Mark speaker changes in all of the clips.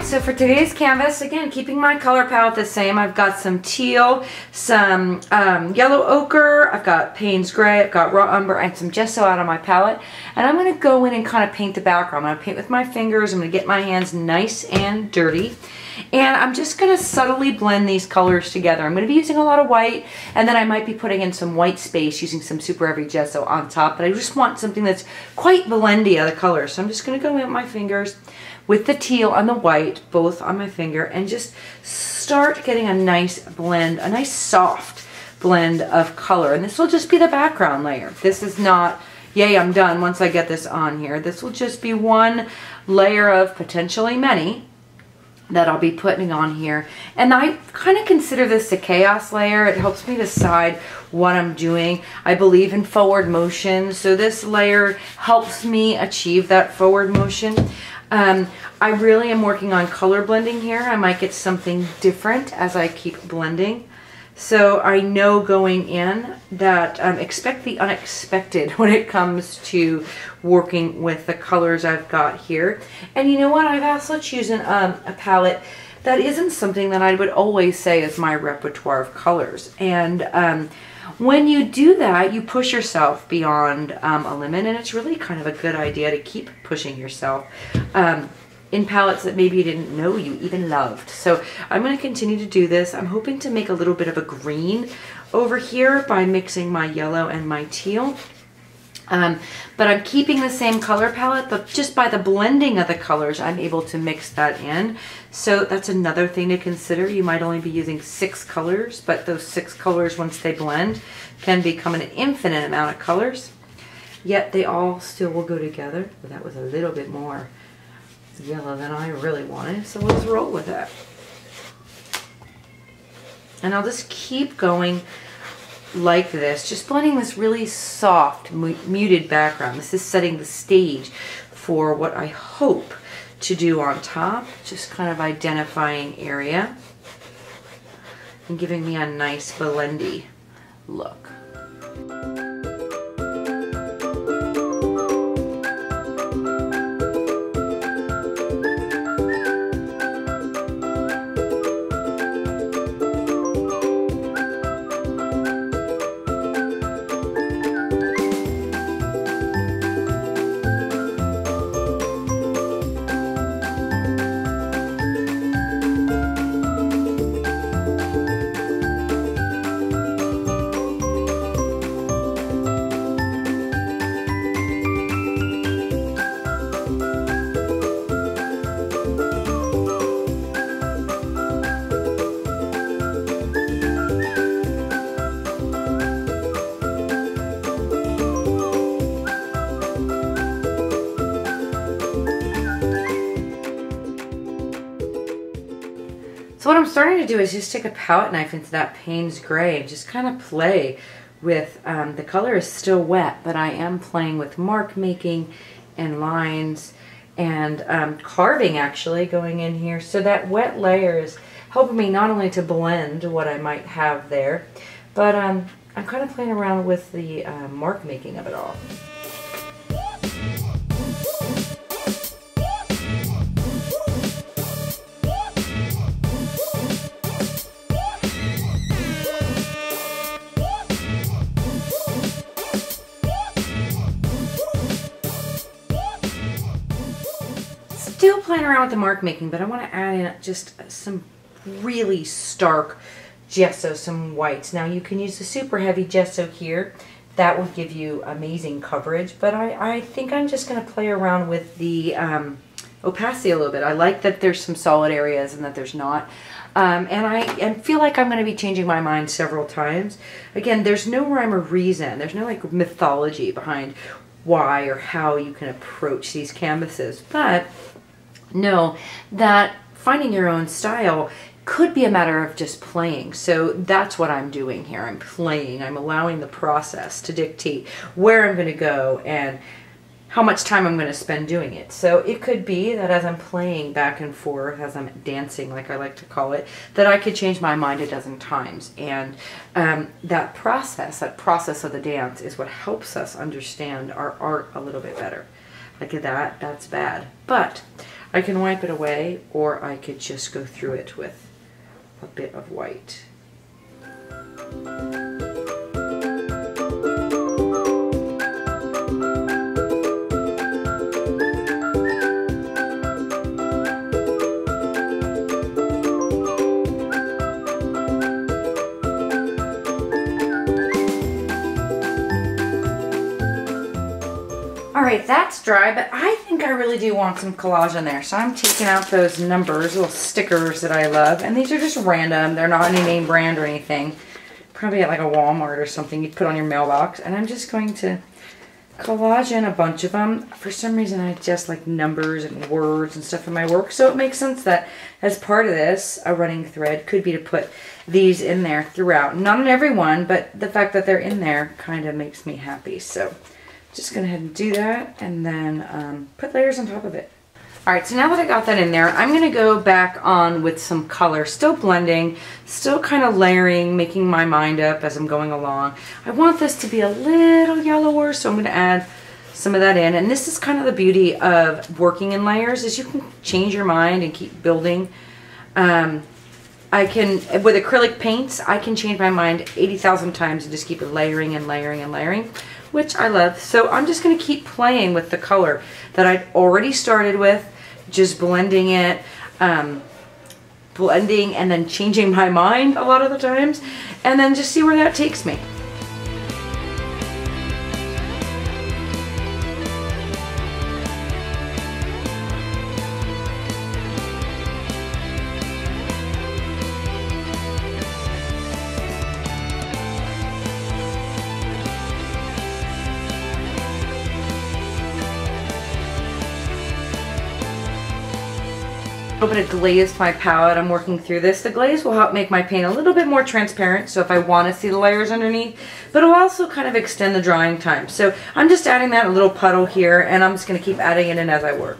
Speaker 1: so for today's canvas, again, keeping my color palette the same, I've got some teal, some yellow ochre, I've got Payne's gray, I've got raw umber, and some gesso out on my palette. And I'm going to go in and kind of paint the background. I'm going to paint with my fingers. I'm going to get my hands nice and dirty. And I'm just going to subtly blend these colors together. I'm going to be using a lot of white, and then I might be putting in some white space using some super heavy gesso on top. But I just want something that's quite blendy of the colors. So I'm just going to go in with my fingers with the teal and the white, both on my finger, and just start getting a nice blend, a nice soft blend of color. And this will just be the background layer. This is not, yay, I'm done once I get this on here. This will just be one layer of potentially many that I'll be putting on here. And I kind of consider this a chaos layer. It helps me decide what I'm doing. I believe in forward motion, so this layer helps me achieve that forward motion. I really am working on color blending here. I might get something different as I keep blending. So I know going in that expect the unexpected when it comes to working with the colors I've got here. And you know what? I've also chosen a palette that isn't something that I would always say is my repertoire of colors. And when you do that, you push yourself beyond a limit, and it's really kind of a good idea to keep pushing yourself in palettes that maybe you didn't know you even loved. So I'm going to continue to do this. I'm hoping to make a little bit of a green over here by mixing my yellow and my teal. But I'm keeping the same color palette, but just by the blending of the colors, I'm able to mix that in. So that's another thing to consider. You might only be using 6 colors, but those 6 colors, once they blend, can become an infinite amount of colors. Yet they all still will go together. But that was a little bit more yellow than I really wanted, so let's roll with it. And I'll just keep going like this, just blending this really soft, muted background. This is setting the stage for what I hope to do on top, just kind of identifying area and giving me a nice blendy look. So what I'm starting to do is just take a palette knife into that Payne's gray and just kind of play with, the color is still wet, but I am playing with mark making and lines and carving actually going in here. So that wet layer is helping me not only to blend what I might have there, but I'm kind of playing around with the mark making of it all. Still playing around with the mark making, but I want to add in just some really stark gesso, some whites. Now you can use the super heavy gesso here. That will give you amazing coverage, but I think I'm just going to play around with the opacity a little bit. I like that there's some solid areas and that there's not. And I feel like I'm going to be changing my mind several times. Again, there's no rhyme or reason. There's no like mythology behind why or how you can approach these canvases, but know that finding your own style could be a matter of just playing. So that's what I'm doing here. I'm playing. I'm allowing the process to dictate where I'm going to go and how much time I'm going to spend doing it. So it could be that as I'm playing back and forth, as I'm dancing, like I like to call it, that I could change my mind a dozen times. And that process of the dance is what helps us understand our art a little bit better. Like that's bad. But I can wipe it away, or I could just go through it with a bit of white. Alright, that's dry, but I think I really do want some collage in there. So I'm taking out those numbers, little stickers that I love. And these are just random. They're not any name brand or anything. Probably at like a Walmart or something you'd put on your mailbox. And I'm just going to collage in a bunch of them. For some reason I just like numbers and words and stuff in my work. So it makes sense that as part of this, a running thread could be to put these in there throughout. Not in every one, but the fact that they're in there kind of makes me happy. So just go ahead and do that, and then put layers on top of it. Alright, so now that I got that in there, I'm going to go back on with some color. Still blending, still kind of layering, making my mind up as I'm going along. I want this to be a little yellower, so I'm going to add some of that in. And this is kind of the beauty of working in layers, is you can change your mind and keep building. I can, with acrylic paints, I can change my mind 80,000 times and just keep it layering and layering and layering, which I love. So I'm just going to keep playing with the color that I'd already started with, just blending it, blending and then changing my mind a lot of the times, and then just see where that takes me. A little bit of glaze to my palette. I'm working through this. The glaze will help make my paint a little bit more transparent, so if I want to see the layers underneath, but it'll also kind of extend the drying time. So I'm just adding that a little puddle here, and I'm just going to keep adding it in as I work.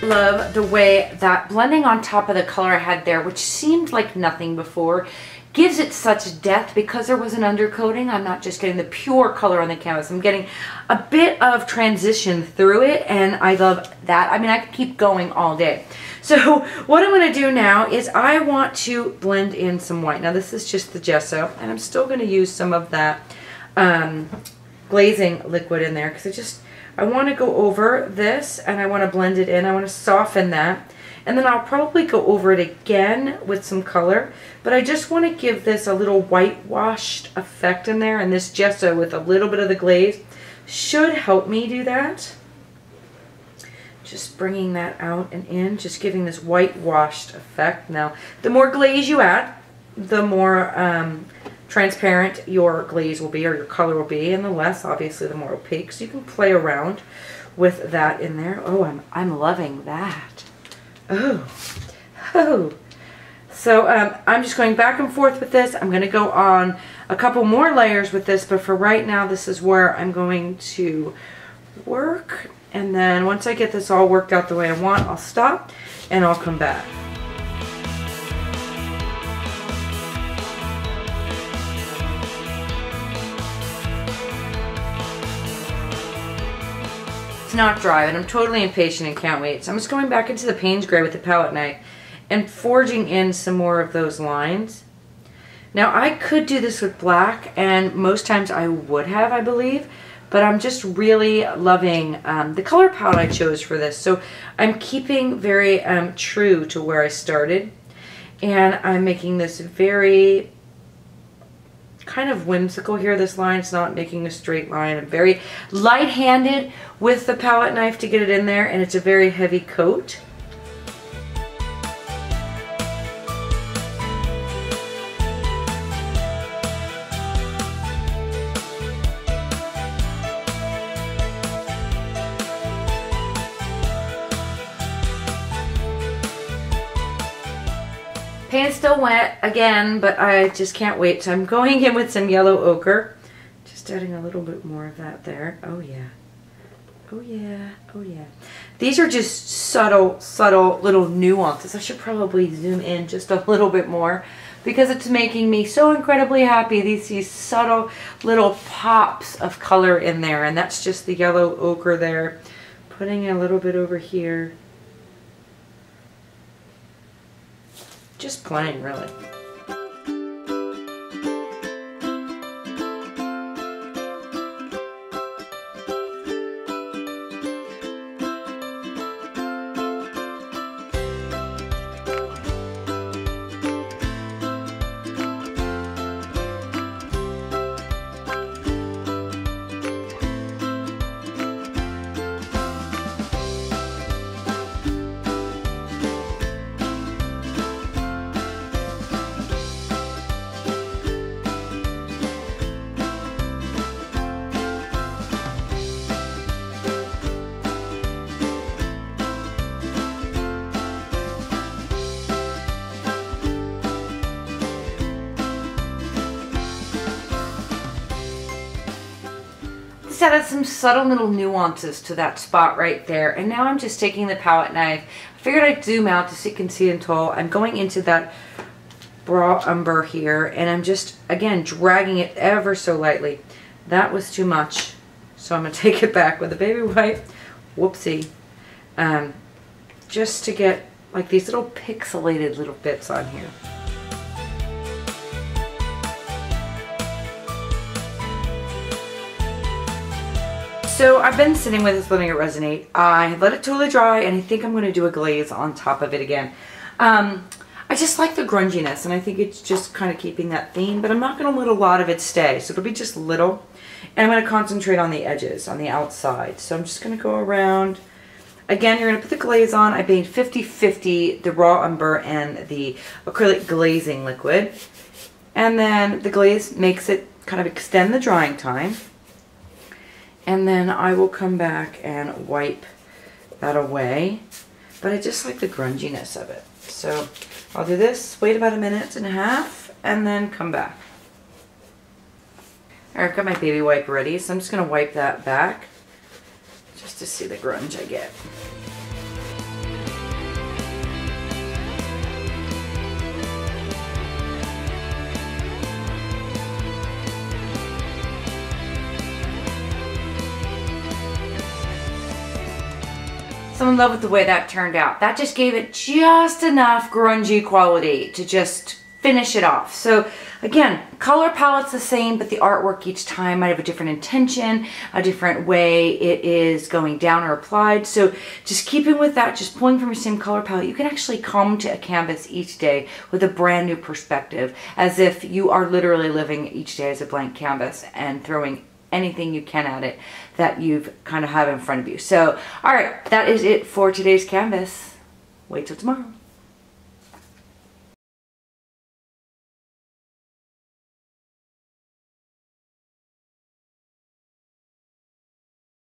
Speaker 1: Love the way that blending on top of the color I had there, which seemed like nothing before, gives it such depth because there was an undercoating. I'm not just getting the pure color on the canvas. I'm getting a bit of transition through it, and I love that. I mean, I could keep going all day. So what I'm going to do now is I want to blend in some white. Now this is just the gesso, and I'm still going to use some of that glazing liquid in there because I want to go over this and I want to blend it in. I want to soften that. And then I'll probably go over it again with some color. But I just want to give this a little whitewashed effect in there. And this gesso with a little bit of the glaze should help me do that. Just bringing that out and in. Just giving this whitewashed effect. Now, the more glaze you add, the more transparent your glaze will be, or your color will be, and the less, obviously, the more opaque. So you can play around with that in there. Oh, I'm loving that. Oh. So I'm just going back and forth with this. I'm going to go on a couple more layers with this, but for right now, this is where I'm going to work. And then once I get this all worked out the way I want, I'll stop and I'll come back. Not dry, and I'm totally impatient and can't wait. So I'm just going back into the Payne's Gray with the palette knife and forging in some more of those lines. Now I could do this with black, and most times I would have, I believe, but I'm just really loving the color palette I chose for this. So I'm keeping very true to where I started, and I'm making this very kind of whimsical here. This line, it's not making a straight line. I'm very light-handed with the palette knife to get it in there, and it's a very heavy coat. Paint's still wet again, but I just can't wait. So I'm going in with some yellow ochre. Just adding a little bit more of that there. Oh yeah. Oh yeah. Oh yeah. These are just subtle little nuances. I should probably zoom in just a little bit more because it's making me so incredibly happy. These subtle little pops of color in there, and that's just the yellow ochre there. Putting a little bit over here. Just plain, really. Added some subtle little nuances to that spot right there, and now I'm just taking the palette knife. I figured I'd zoom out so you can see in total. I'm going into that raw umber here, and I'm just again dragging it ever so lightly. That was too much, so I'm gonna take it back with a baby wipe. Whoopsie. Just to get like these little pixelated little bits on here. So I've been sitting with this, letting it resonate. I let it totally dry, and I think I'm going to do a glaze on top of it again. I just like the grunginess, and I think it's just kind of keeping that theme, but I'm not going to let a lot of it stay, so it'll be just little. And I'm going to concentrate on the edges, on the outside. So I'm just going to go around. Again, you're going to put the glaze on. I made 50-50 the raw umber and the acrylic glazing liquid. And then the glaze makes it kind of extend the drying time. And then I will come back and wipe that away. But I just like the grunginess of it. So I'll do this, wait about 1.5 minutes, and then come back. Alright, I've got my baby wipe ready, so I'm just going to wipe that back just to see the grunge I get. So I'm in love with the way that turned out. That just gave it just enough grungy quality to just finish it off. So again, color palette's the same, but the artwork each time might have a different intention, a different way it is going down or applied. So just keeping with that, just pulling from your same color palette, you can actually come to a canvas each day with a brand new perspective, as if you are literally living each day as a blank canvas and throwing anything you can at it that you've kind of have in front of you. So, all right, that is it for today's canvas. Wait till tomorrow.